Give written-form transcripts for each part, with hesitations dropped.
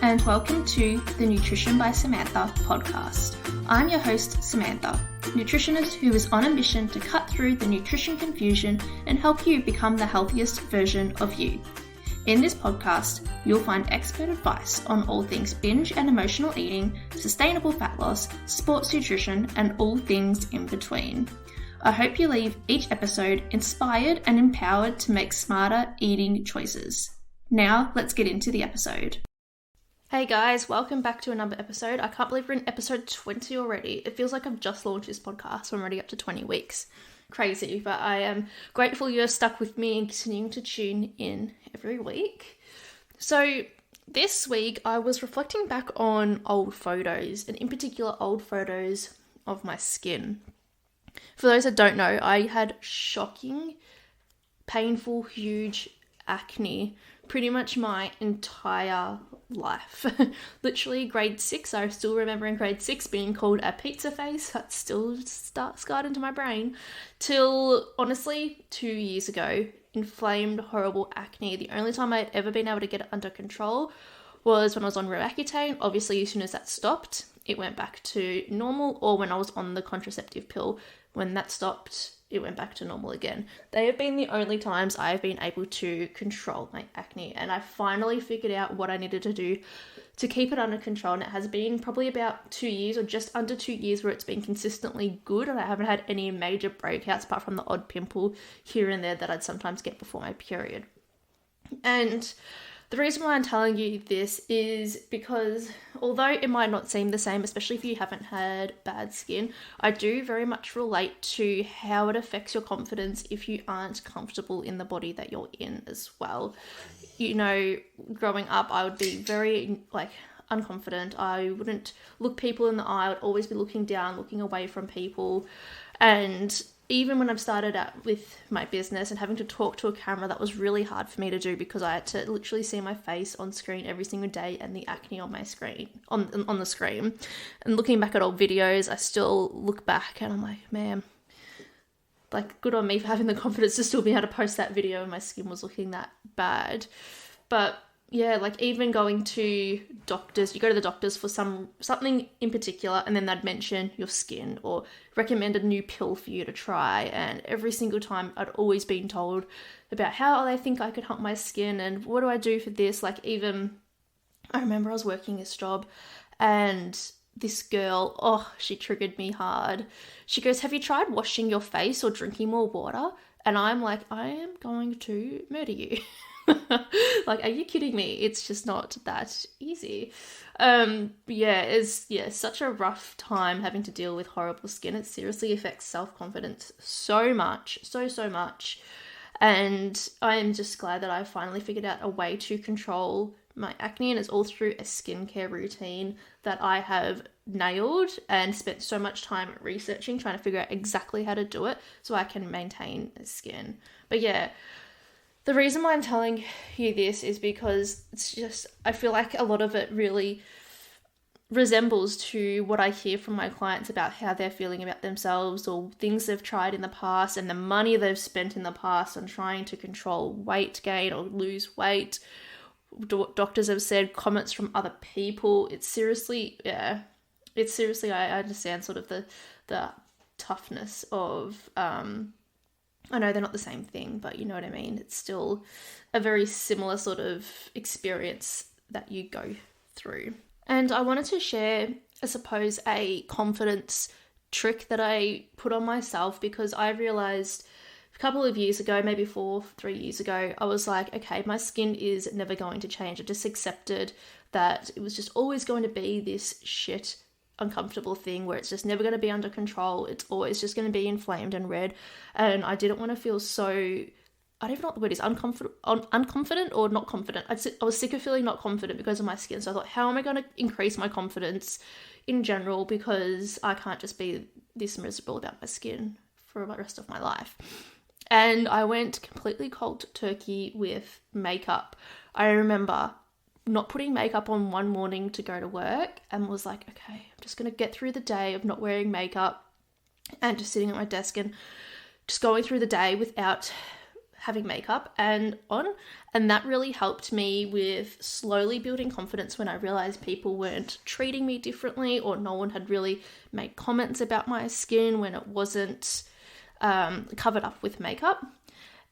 and welcome to the Nutrition by Samantha podcast. I'm your host, Samantha, nutritionist who is on a mission to cut through the nutrition confusion and help you become the healthiest version of you. In this podcast, you'll find expert advice on all things binge and emotional eating, sustainable fat loss, sports nutrition, and all things in between. I hope you leave each episode inspired and empowered to make smarter eating choices. Now, let's get into the episode. Hey guys, welcome back to another episode. I can't believe we're in episode 20 already. It feels like I've just launched this podcast, so I'm already up to 20 weeks. Crazy, but I am grateful you're stuck with me and continuing to tune in every week. So this week I was reflecting back on old photos, and in particular old photos of my skin. For those that don't know, I had shocking, painful, huge acne pretty much my entire life. Literally grade 6, I still remember in grade 6 being called a pizza face. That's still scarred into my brain. Till, honestly, 2 years ago, inflamed, horrible acne. The only time I'd ever been able to get it under control was when I was on Roaccutane. Obviously, as soon as that stopped, it went back to normal, or when I was on the contraceptive pill. When that stopped, it went back to normal again. They have been the only times I've been able to control my acne, and I finally figured out what I needed to do to keep it under control, and it has been probably about 2 years or just under 2 years where it's been consistently good, and I haven't had any major breakouts apart from the odd pimple here and there that I'd sometimes get before my period. And the reason why I'm telling you this is because although it might not seem the same, especially if you haven't had bad skin, I do very much relate to how it affects your confidence if you aren't comfortable in the body that you're in as well. You know, growing up, I would be very unconfident. I wouldn't look people in the eye. I would always be looking down, looking away from people. And even when I've started out with my business and having to talk to a camera, that was really hard for me to do because I had to literally see my face on screen every single day and the acne on my screen, on the screen. And looking back at old videos, I still look back and I'm like, man, good on me for having the confidence to still be able to post that video and my skin was looking that bad. But yeah, even going to doctors, you go to the doctors for something in particular, and then they'd mention your skin or recommend a new pill for you to try. And every single time I'd always been told about how they think I could help my skin and what do I do for this. Even I remember I was working this job and this girl, she triggered me hard. She goes, "Have you tried washing your face or drinking more water?" And I'm like, I am going to murder you. Are you kidding me? It's just not that easy. It's such a rough time having to deal with horrible skin. It seriously affects self-confidence so much, so much. And I am just glad that I finally figured out a way to control my acne, and it's all through a skincare routine that I have nailed and spent so much time researching, trying to figure out exactly how to do it so I can maintain skin. But yeah, the reason why I'm telling you this is because it's just, I feel like a lot of it really resembles to what I hear from my clients about how they're feeling about themselves or things they've tried in the past and the money they've spent in the past on trying to control weight gain or lose weight. Doctors have said, comments from other people. I understand sort of the toughness of, I know they're not the same thing, but you know what I mean? It's still a very similar sort of experience that you go through. And I wanted to share, I suppose, a confidence trick that I put on myself because I realized a couple of years ago, maybe 3 years ago, I was like, okay, my skin is never going to change. I just accepted that it was just always going to be this shit uncomfortable thing where it's just never going to be under control. It's always just going to be inflamed and red. And I didn't want to feel so, I don't even know what the word is, unconfident or not confident. I was sick of feeling not confident because of my skin. So I thought, how am I going to increase my confidence in general? Because I can't just be this miserable about my skin for the rest of my life. And I went completely cold turkey with makeup. I remember not putting makeup on one morning to go to work and was like, okay, I'm just going to get through the day of not wearing makeup and just sitting at my desk and just going through the day without having makeup and on, and that really helped me with slowly building confidence when I realized people weren't treating me differently, or no one had really made comments about my skin when it wasn't covered up with makeup.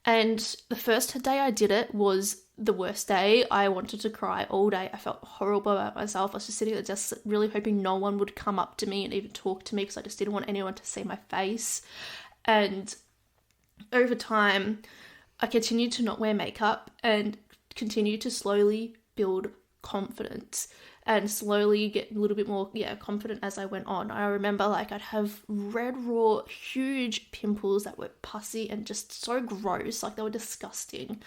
And the first day I did it was the worst day. I wanted to cry all day. I felt horrible about myself. I was just sitting at the desk really hoping no one would come up to me and even talk to me, because I just didn't want anyone to see my face. And over time, I continued to not wear makeup and continued to slowly build confidence and slowly get a little bit more confident as I went on. I remember I'd have red, raw, huge pimples that were pussy and just so gross, they were disgusting.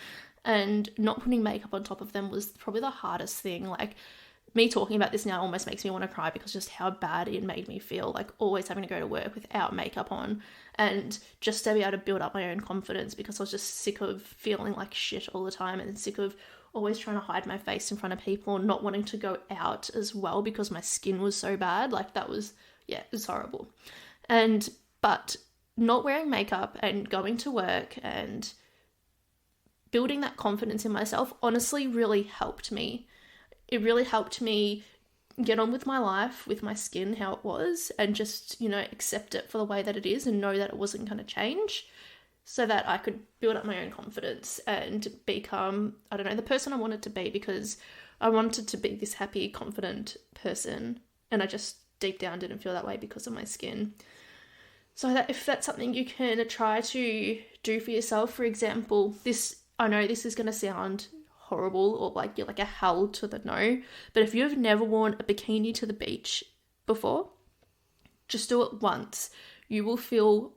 And not putting makeup on top of them was probably the hardest thing. Me talking about this now almost makes me want to cry, because just how bad it made me feel, always having to go to work without makeup on, and just to be able to build up my own confidence, because I was just sick of feeling like shit all the time, and sick of always trying to hide my face in front of people, and not wanting to go out as well because my skin was so bad. That was, it was horrible. But not wearing makeup and going to work and building that confidence in myself honestly really helped me. It really helped me get on with my life, with my skin, how it was, and just, accept it for the way that it is and know that it wasn't going to change, so that I could build up my own confidence and become, the person I wanted to be, because I wanted to be this happy, confident person, and I just deep down didn't feel that way because of my skin. So that if that's something you can try to do for yourself, for example, I know this is going to sound horrible or you're a hell to the no, but if you've never worn a bikini to the beach before, just do it once. You will feel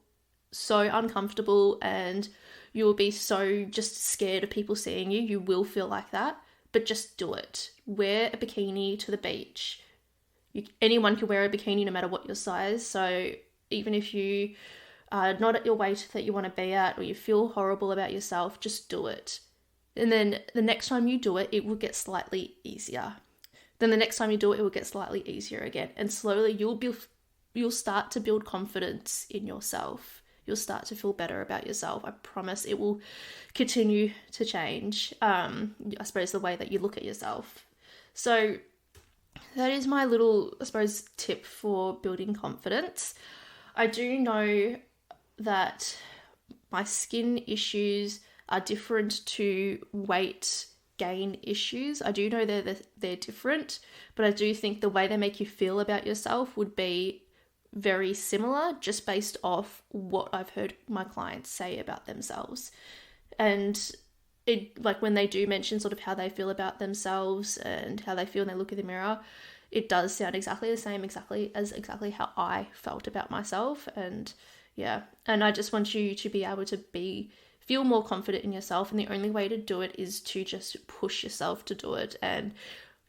so uncomfortable and you will be so just scared of people seeing you. You will feel like that, but just do it. Wear a bikini to the beach. Anyone can wear a bikini no matter what your size, so even if you are not at your weight that you want to be at, or you feel horrible about yourself, just do it. And then the next time you do it, it will get slightly easier. Then the next time you do it, it will get slightly easier again. And slowly you'll start to build confidence in yourself. You'll start to feel better about yourself. I promise it will continue to change, I suppose, the way that you look at yourself. So that is my little, tip for building confidence. I do know that my skin issues are different to weight gain issues. I do know they're different, but I do think the way they make you feel about yourself would be very similar, just based off what I've heard my clients say about themselves. And it, when they do mention sort of how they feel about themselves and how they feel when they look in the mirror, it does sound exactly the same, exactly how I felt about myself. And I just want you to be able to feel more confident in yourself, and the only way to do it is to just push yourself to do it. And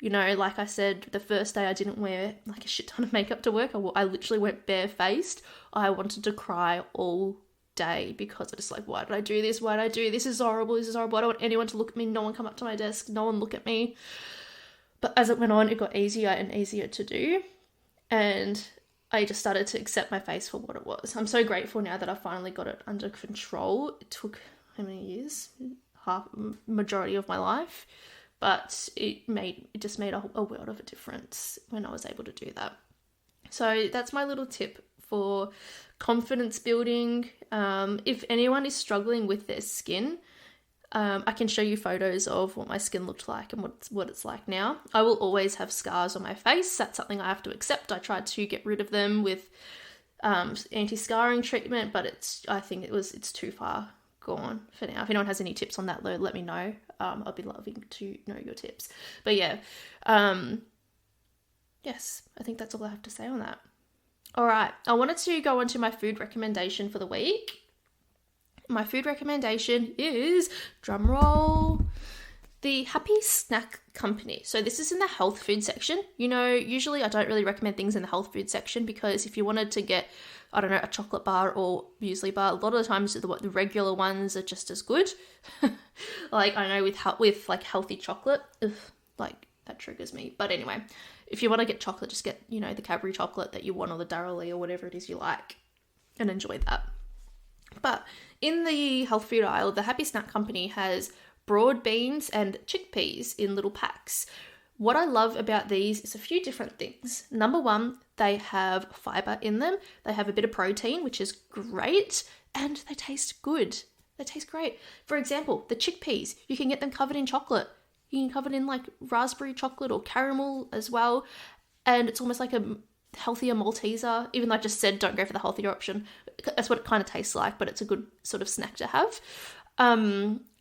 like I said, the first day I didn't wear a shit ton of makeup to work. I literally went barefaced. I wanted to cry all day because I just why did I do this? Why did I do this? This is horrible. I don't want anyone to look at me. No one come up to my desk. No one look at me. But as it went on, it got easier and easier to do. And I just started to accept my face for what it was. I'm so grateful now that I finally got it under control. It took how many years? Majority of my life. But it just made a world of a difference when I was able to do that. So that's my little tip for confidence building. If anyone is struggling with their skin, I can show you photos of what my skin looked like and what it's like now. I will always have scars on my face. That's something I have to accept. I tried to get rid of them with anti-scarring treatment, but I think it's too far gone for now. If anyone has any tips on that, let me know. I'll be loving to know your tips. But yes, I think that's all I have to say on that. All right, I wanted to go on to my food recommendation for the week. My food recommendation is, drumroll, the Happy Snack Company. So this is in the health food section. Usually I don't really recommend things in the health food section, because if you wanted to get, a chocolate bar or muesli bar, a lot of the times the regular ones are just as good. I know with healthy chocolate, that triggers me. But anyway, if you want to get chocolate, just get, the Cadbury chocolate that you want, or the Dairy or whatever it is you like, and enjoy that. But In the health food aisle, the Happy Snack Company has broad beans and chickpeas in little packs. What I love about these is a few different things. Number one, they have fiber in them. They have a bit of protein, which is great, and they taste good. They taste great. For example, the chickpeas, you can get them covered in chocolate. You can cover it in like raspberry chocolate or caramel as well. And it's almost like a healthier Malteser, even though I just said don't go for the healthier option. That's what it kind of tastes like, but it's a good sort of snack to have.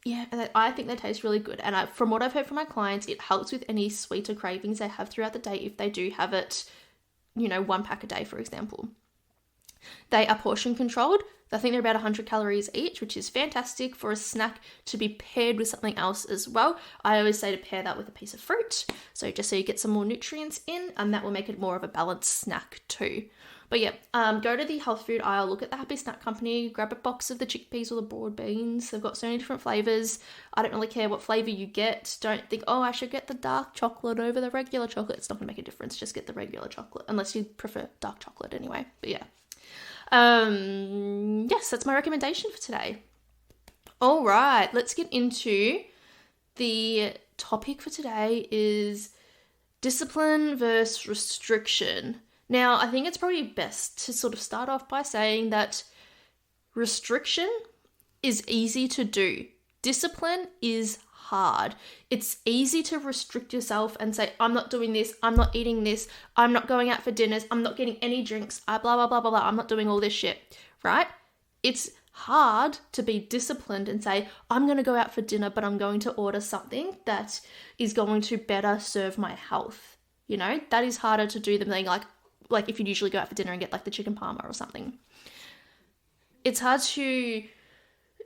Yeah, and I think they taste really good. And from what I've heard from my clients, it helps with any sweeter cravings they have throughout the day if they do have it, 1 pack a day, for example. They are portion controlled. I think they're about 100 calories each, which is fantastic for a snack to be paired with something else as well. I always say to pair that with a piece of fruit, so just so you get some more nutrients in, and that will make it more of a balanced snack too. But yeah, go to the health food aisle, look at the Happy Snack Company, grab a box of the chickpeas or the broad beans. They've got so many different flavors. I don't really care what flavor you get. Don't think, I should get the dark chocolate over the regular chocolate. It's not gonna make a difference. Just get the regular chocolate, unless you prefer dark chocolate anyway. But yeah. Yes, that's my recommendation for today. All right, let's get into the topic for today is discipline versus restriction. Now, I think it's probably best to sort of start off by saying that restriction is easy to do. Discipline is hard. It's easy to restrict yourself and say, I'm not doing this, I'm not eating this, I'm not going out for dinners, I'm not getting any drinks, blah, blah, blah, blah, blah, I'm not doing all this shit, right? It's hard to be disciplined and say, I'm going to go out for dinner, but I'm going to order something that is going to better serve my health. That is harder to do than being like if you'd usually go out for dinner and get like the chicken parma or something. It's hard to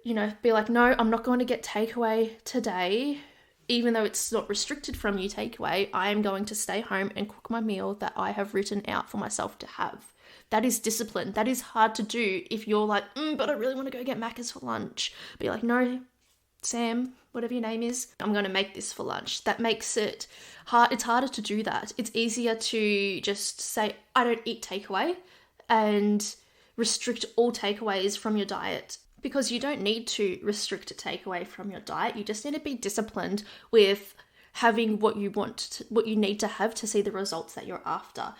be like, no, I'm not going to get takeaway today, even though it's not restricted from you takeaway. I am going to stay home and cook my meal that I have written out for myself to have. That is discipline. That is hard to do if you're like, but I really want to go get Macca's for lunch. But you're like, no, Sam, whatever your name is, I'm going to make this for lunch. That makes it hard. It's harder to do that. It's easier to just say, I don't eat takeaway and restrict all takeaways from your diet. Because you don't need to restrict a takeaway from your diet. You just need to be disciplined with having what you need to have to see the results that you're after.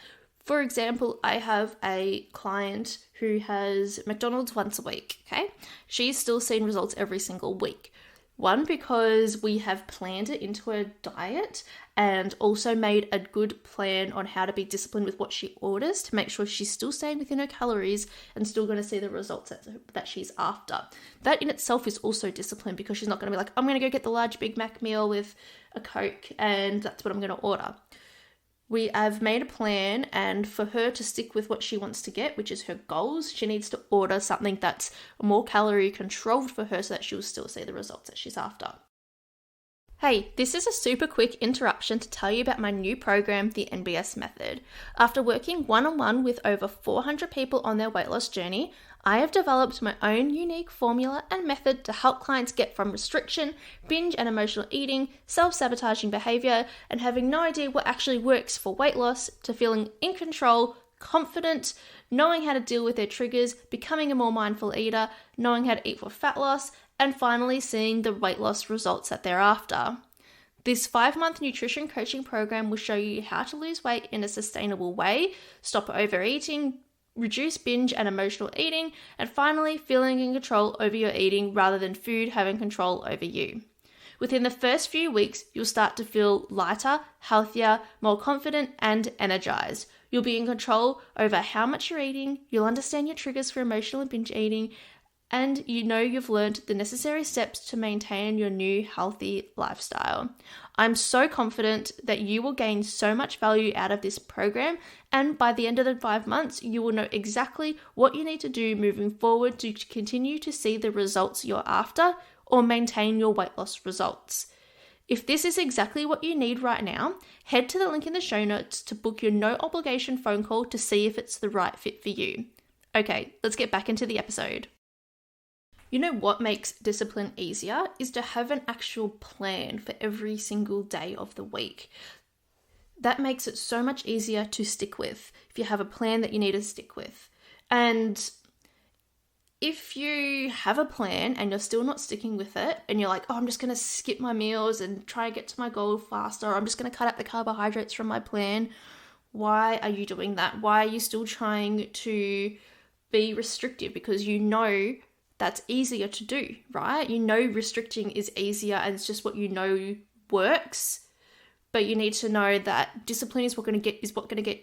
For example, I have a client who has McDonald's once a week, okay? She's still seeing results every single week. One, because we have planned it into her diet and also made a good plan on how to be disciplined with what she orders to make sure she's still staying within her calories and still going to see the results that she's after. That in itself is also discipline because she's not going to be like, I'm going to go get the large Big Mac meal with a Coke and that's what I'm going to order. We have made a plan, and for her to stick with what she wants to get, which is her goals, she needs to order something that's more calorie controlled for her so that she'll still see the results that she's after. Hey, this is a super quick interruption to tell you about my new program, the NBS Method. After working one-on-one with over 400 people on their weight loss journey, I have developed my own unique formula and method to help clients get from restriction, binge and emotional eating, self-sabotaging behavior, and having no idea what actually works for weight loss to feeling in control, confident, knowing how to deal with their triggers, becoming a more mindful eater, knowing how to eat for fat loss, and finally seeing the weight loss results that they're after. This 5-month nutrition coaching program will show you how to lose weight in a sustainable way, stop overeating, reduce binge and emotional eating, and finally feeling in control over your eating rather than food having control over you. Within the first few weeks, you'll start to feel lighter, healthier, more confident, and energized. You'll be in control over how much you're eating, you'll understand your triggers for emotional and binge eating, and you've learned the necessary steps to maintain your new healthy lifestyle. I'm so confident that you will gain so much value out of this program, and by the end of the 5 months, you will know exactly what you need to do moving forward to continue to see the results you're after or maintain your weight loss results. If this is exactly what you need right now, head to the link in the show notes to book your no obligation phone call to see if it's the right fit for you. Okay, let's get back into the episode. You know what makes discipline easier is to have an actual plan for every single day of the week. That makes it so much easier to stick with if you have a plan that you need to stick with. And if you have a plan and you're still not sticking with it, and you're like, oh, I'm just going to skip my meals and try and get to my goal faster, or I'm just going to cut out the carbohydrates from my plan, why are you doing that? Why are you still trying to be restrictive? Because you know that's easier to do, right? You know restricting is easier and it's just what you know works. But you need to know that discipline is what's going to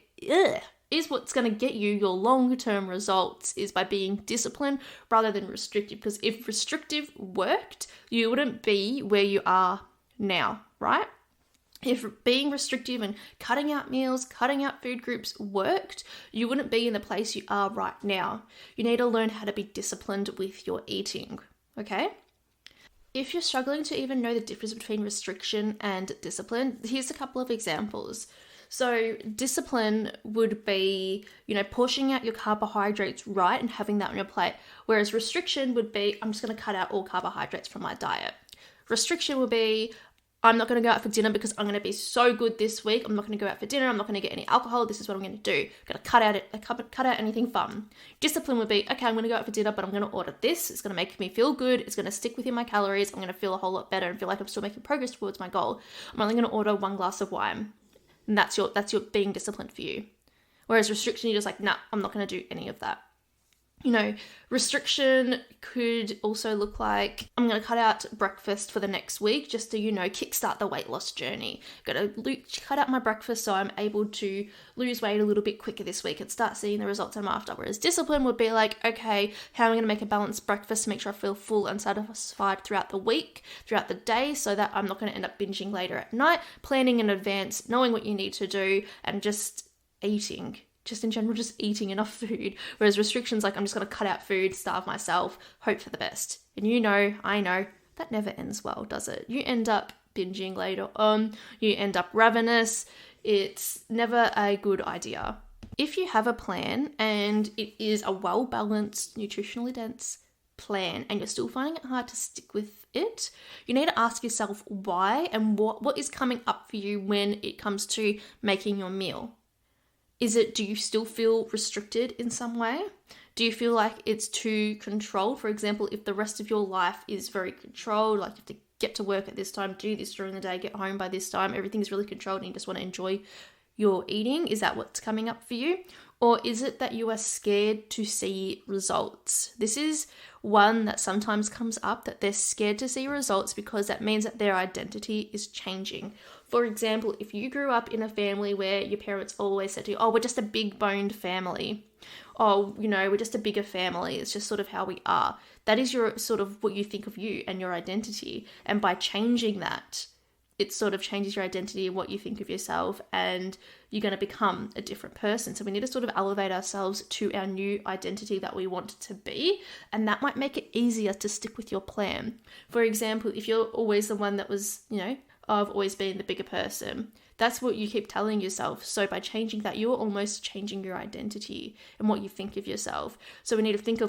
get you your long-term results is by being disciplined rather than restrictive. Because if restrictive worked, you wouldn't be where you are now, right? If being restrictive and cutting out meals, cutting out food groups worked, you wouldn't be in the place you are right now. You need to learn how to be disciplined with your eating, okay? If you're struggling to even know the difference between restriction and discipline, here's a couple of examples. So discipline would be, portioning out your carbohydrates right and having that on your plate. Whereas restriction would be, I'm just going to cut out all carbohydrates from my diet. Restriction would be, I'm not going to go out for dinner because I'm going to be so good this week. I'm not going to go out for dinner. I'm not going to get any alcohol. This is what I'm going to do. I'm going to cut out anything fun. Discipline would be, okay, I'm going to go out for dinner, but I'm going to order this. It's going to make me feel good. It's going to stick within my calories. I'm going to feel a whole lot better and feel like I'm still making progress towards my goal. I'm only going to order 1 glass of wine. And that's your being disciplined for you. Whereas restriction, you're just like, nah, I'm not going to do any of that. Restriction could also look like, I'm going to cut out breakfast for the next week just to, kickstart the weight loss journey. Got to cut out my breakfast so I'm able to lose weight a little bit quicker this week and start seeing the results I'm after. Whereas discipline would be like, okay, how am I going to make a balanced breakfast to make sure I feel full and satisfied throughout the week, throughout the day, so that I'm not going to end up binging later at night, planning in advance, knowing what you need to do, and just eating. Just in general, just eating enough food. Whereas restrictions, like I'm just going to cut out food, starve myself, hope for the best. And I know, that never ends well, does it? You end up binging later on, you end up ravenous. It's never a good idea. If you have a plan and it is a well-balanced, nutritionally dense plan and you're still finding it hard to stick with it, you need to ask yourself why and what is coming up for you when it comes to making your meal. Do you still feel restricted in some way? Do you feel like it's too controlled? For example, if the rest of your life is very controlled, like you have to get to work at this time, do this during the day, get home by this time, everything's really controlled and you just want to enjoy your eating, is that what's coming up for you? Or is it that you are scared to see results? This is one that sometimes comes up, that they're scared to see results because that means that their identity is changing. For example, if you grew up in a family where your parents always said to you, oh, we're just a big boned family. Oh, we're just a bigger family. It's just sort of how we are. That is your sort of what you think of you and your identity. And by changing that, it sort of changes your identity and what you think of yourself, and you're going to become a different person. So we need to sort of elevate ourselves to our new identity that we want to be, and that might make it easier to stick with your plan. For example, if you're always the one that was, I've always been the bigger person, that's what you keep telling yourself. So by changing that, you're almost changing your identity and what you think of yourself. So we need to think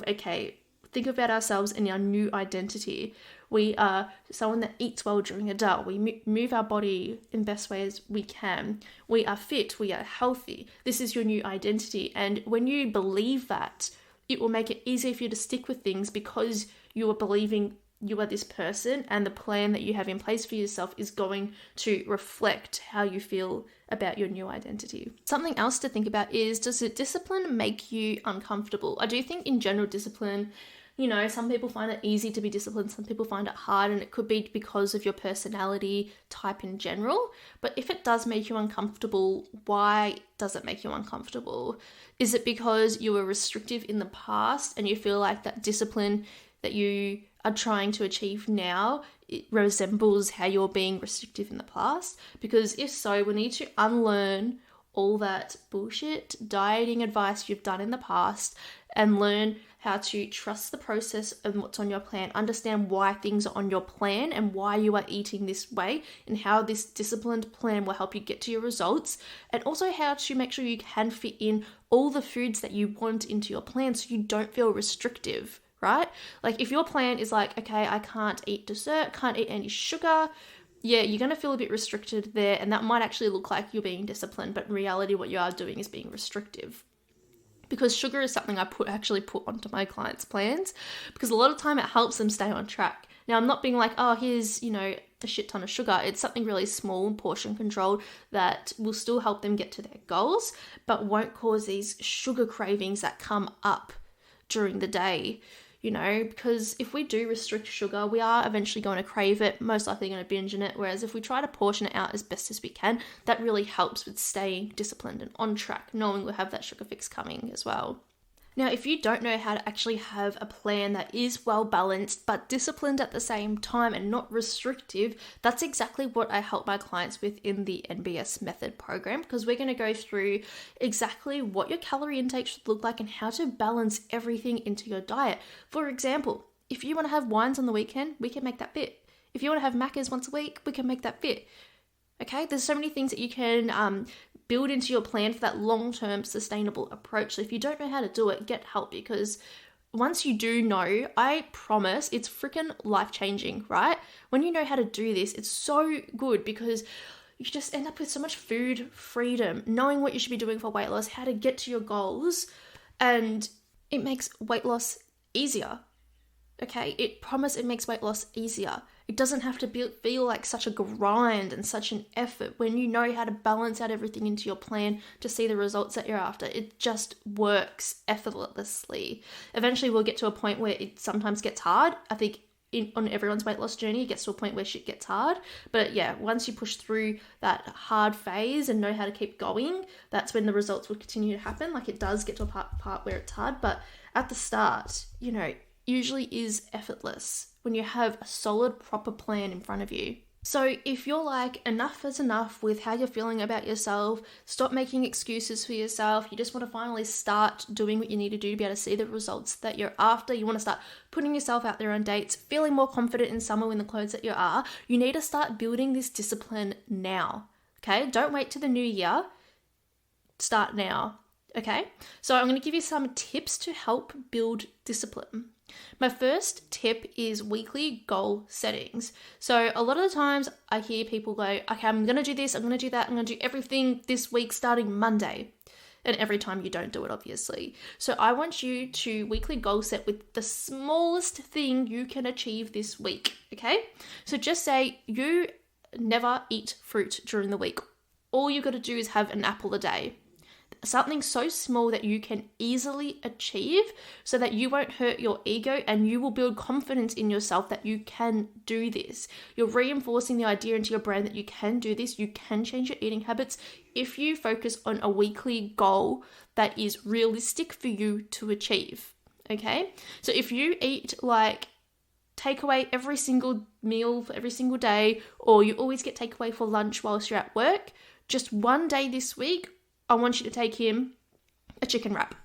about ourselves and our new identity. We are someone that eats well during the day. We move our body in best ways we can. We are fit. We are healthy. This is your new identity. And when you believe that, it will make it easier for you to stick with things because you are believing you are this person, and the plan that you have in place for yourself is going to reflect how you feel about your new identity. Something else to think about is, does discipline make you uncomfortable? I do think in general discipline, some people find it easy to be disciplined, some people find it hard, and it could be because of your personality type in general. But if it does make you uncomfortable, why does it make you uncomfortable? Is it because you were restrictive in the past and you feel like that discipline that you are trying to achieve now, it resembles how you're being restrictive in the past? Because if so, we need to unlearn all that bullshit dieting advice you've done in the past and learn how to trust the process and what's on your plan, understand why things are on your plan and why you are eating this way, and how this disciplined plan will help you get to your results, and also how to make sure you can fit in all the foods that you want into your plan so you don't feel restrictive, right? Like if your plan is like, okay, I can't eat dessert, can't eat any sugar, yeah, you're going to feel a bit restricted there, and that might actually look like you're being disciplined, but in reality what you are doing is being restrictive. because sugar is something I actually put onto my clients' plans, because a lot of time it helps them stay on track. Now, I'm not being like, oh, here's, a shit ton of sugar. It's something really small and portion controlled that will still help them get to their goals, but won't cause these sugar cravings that come up during the day, because if we do restrict sugar, we are eventually going to crave it, most likely going to binge in it. Whereas if we try to portion it out as best as we can, that really helps with staying disciplined and on track, knowing we'll have that sugar fix coming as well. Now, if you don't know how to actually have a plan that is well balanced but disciplined at the same time and not restrictive, that's exactly what I help my clients with in the NBS Method program, because we're going to go through exactly what your calorie intake should look like and how to balance everything into your diet. For example, if you want to have wines on the weekend, we can make that fit. If you want to have macas once a week, we can make that fit. Okay, there's so many things that you can build into your plan for that long-term sustainable approach. So if you don't know how to do it, get help, because once you do know, I promise it's freaking life-changing, right? When you know how to do this, it's so good because you just end up with so much food freedom, knowing what you should be doing for weight loss, how to get to your goals, and it makes weight loss easier. Okay, it makes weight loss easier. It doesn't have to feel like such a grind and such an effort when you know how to balance out everything into your plan to see the results that you're after. It just works effortlessly. Eventually, we'll get to a point where it sometimes gets hard. I think on everyone's weight loss journey, it gets to a point where shit gets hard. But yeah, once you push through that hard phase and know how to keep going, that's when the results will continue to happen. Like, it does get to a part where it's hard, but at the start, usually is effortless when you have a solid, proper plan in front of you. So if you're like, enough is enough with how you're feeling about yourself, stop making excuses for yourself, you just want to finally start doing what you need to do to be able to see the results that you're after, you want to start putting yourself out there on dates, feeling more confident in summer in the clothes that you are, you need to start building this discipline now, okay? Don't wait till the new year, start now, okay? So I'm going to give you some tips to help build discipline. My first tip is weekly goal settings. So a lot of the times I hear people go, okay, I'm going to do this, I'm going to do that, I'm going to do everything this week starting Monday. And every time you don't do it, obviously. So I want you to weekly goal set with the smallest thing you can achieve this week, okay? So just say you never eat fruit during the week. All you got to do is have an apple a day. Something so small that you can easily achieve so that you won't hurt your ego and you will build confidence in yourself that you can do this. You're reinforcing the idea into your brain that you can do this, you can change your eating habits if you focus on a weekly goal that is realistic for you to achieve, okay? So if you eat like takeaway every single meal for every single day, or you always get takeaway for lunch whilst you're at work, just one day this week, I want you to take him a chicken wrap.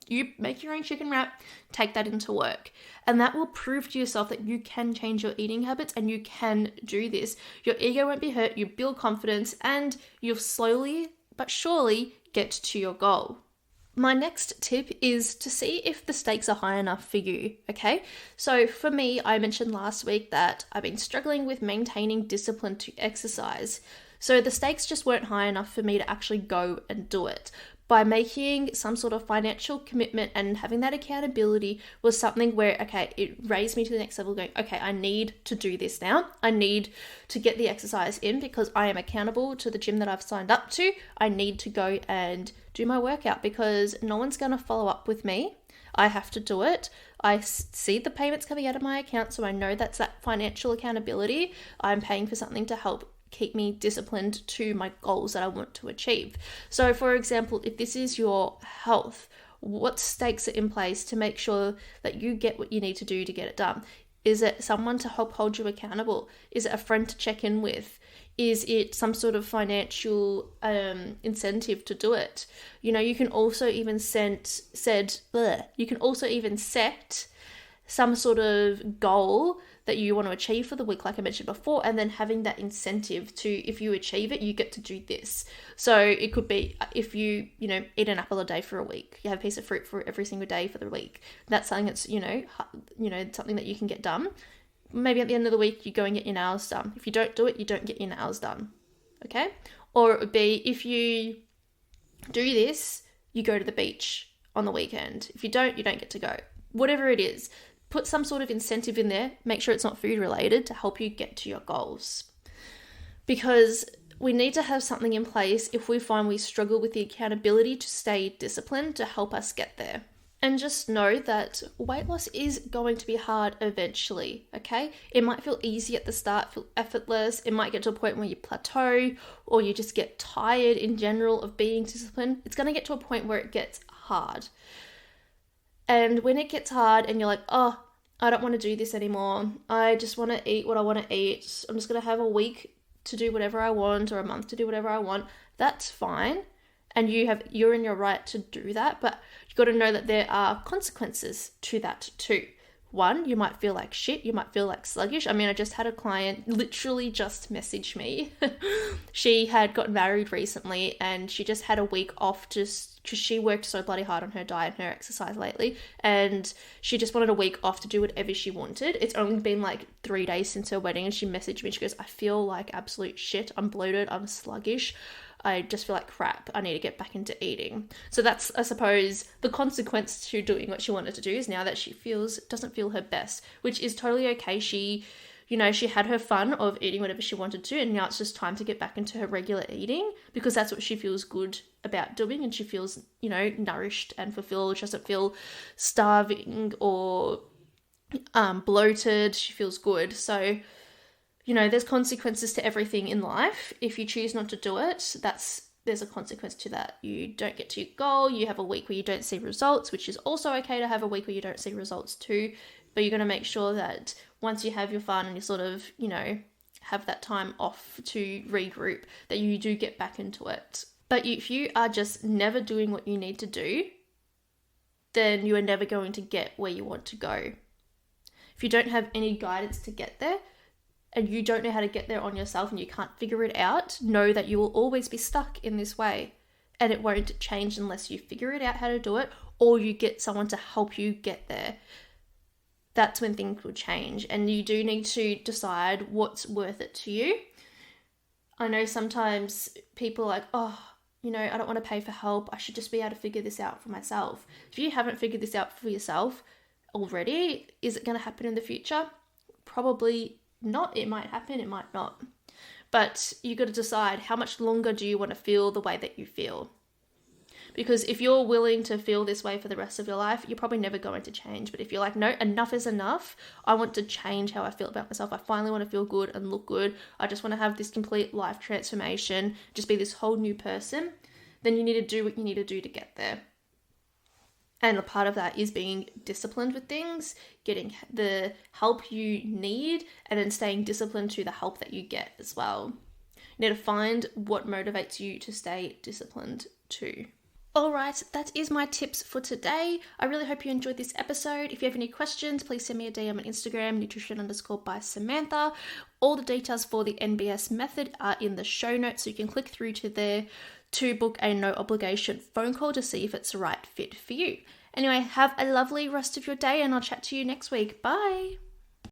You make your own chicken wrap, take that into work. And that will prove to yourself that you can change your eating habits and you can do this. Your ego won't be hurt, you build confidence, and you'll slowly but surely get to your goal. My next tip is to see if the stakes are high enough for you, okay? So for me, I mentioned last week that I've been struggling with maintaining discipline to exercise. So the stakes just weren't high enough for me to actually go and do it. By making some sort of financial commitment and having that accountability was something where, okay, it raised me to the next level going, okay, I need to do this now. I need to get the exercise in because I am accountable to the gym that I've signed up to. I need to go and do my workout because no one's going to follow up with me. I have to do it. I see the payments coming out of my account, so I know that's that financial accountability. I'm paying for something to help keep me disciplined to my goals that I want to achieve. So for example, if this is your health, what stakes are in place to make sure that you get what you need to do to get it done? Is it someone to help hold you accountable? Is it a friend to check in with? Is it some sort of financial incentive to do it? You can also even set some sort of goal that you want to achieve for the week, like I mentioned before, and then having that incentive to, if you achieve it, you get to do this. So it could be if you eat an apple a day for a week, you have a piece of fruit for every single day for the week. That's something that's, something that you can get done. Maybe at the end of the week, you go and get your nails done. If you don't do it, you don't get your nails done. Okay? Or it would be if you do this, you go to the beach on the weekend. If you don't get to go. Whatever it is, put some sort of incentive in there. Make sure it's not food related to help you get to your goals. Because we need to have something in place if we find we struggle with the accountability to stay disciplined to help us get there. And just know that weight loss is going to be hard eventually, okay? It might feel easy at the start, feel effortless. It might get to a point where you plateau or you just get tired in general of being disciplined. It's going to get to a point where it gets hard. And when it gets hard and you're like, oh, I don't want to do this anymore. I just want to eat what I want to eat. I'm just going to have a week to do whatever I want or a month to do whatever I want. That's fine. And you're in your right to do that, but you've got to know that there are consequences to that too. One, you might feel like shit, you might feel like sluggish. I mean, I just had a client literally just message me. She had got married recently and she just had a week off just because she worked so bloody hard on her diet and her exercise lately, and she just wanted a week off to do whatever she wanted. It's only been like 3 days since her wedding and she messaged me. She goes, I feel like absolute shit. I'm bloated. I'm sluggish. I just feel like crap. I need to get back into eating. So that's, I suppose, the consequence to doing what she wanted to do is now that she doesn't feel her best, which is totally okay. She had her fun of eating whatever she wanted to, and now it's just time to get back into her regular eating because that's what she feels good about doing, and she feels, nourished and fulfilled. She doesn't feel starving or bloated. She feels good. So there's consequences to everything in life. If you choose not to do it, there's a consequence to that. You don't get to your goal. You have a week where you don't see results, which is also okay to have a week where you don't see results too. But you're going to make sure that once you have your fun and you sort of, have that time off to regroup, that you do get back into it. But if you are just never doing what you need to do, then you are never going to get where you want to go. If you don't have any guidance to get there, and you don't know how to get there on yourself and you can't figure it out, know that you will always be stuck in this way and it won't change unless you figure it out how to do it or you get someone to help you get there. That's when things will change, and you do need to decide what's worth it to you. I know sometimes people are like, oh, I don't want to pay for help. I should just be able to figure this out for myself. If you haven't figured this out for yourself already, is it going to happen in the future? Probably not. It might happen, it might not. But you got to decide, how much longer do you want to feel the way that you feel? Because if you're willing to feel this way for the rest of your life, you're probably never going to change. But if you're like, no, enough is enough. I want to change how I feel about myself. I finally want to feel good and look good. I just want to have this complete life transformation, just be this whole new person. Then you need to do what you need to do to get there. And a part of that is being disciplined with things, getting the help you need, and then staying disciplined to the help that you get as well. You need to find what motivates you to stay disciplined too. All right, that is my tips for today. I really hope you enjoyed this episode. If you have any questions, please send me a DM on Instagram, nutrition_by_Samantha. All the details for the NBS method are in the show notes, so you can click through to there to book a no obligation phone call to see if it's the right fit for you. Anyway, have a lovely rest of your day and I'll chat to you next week. Bye.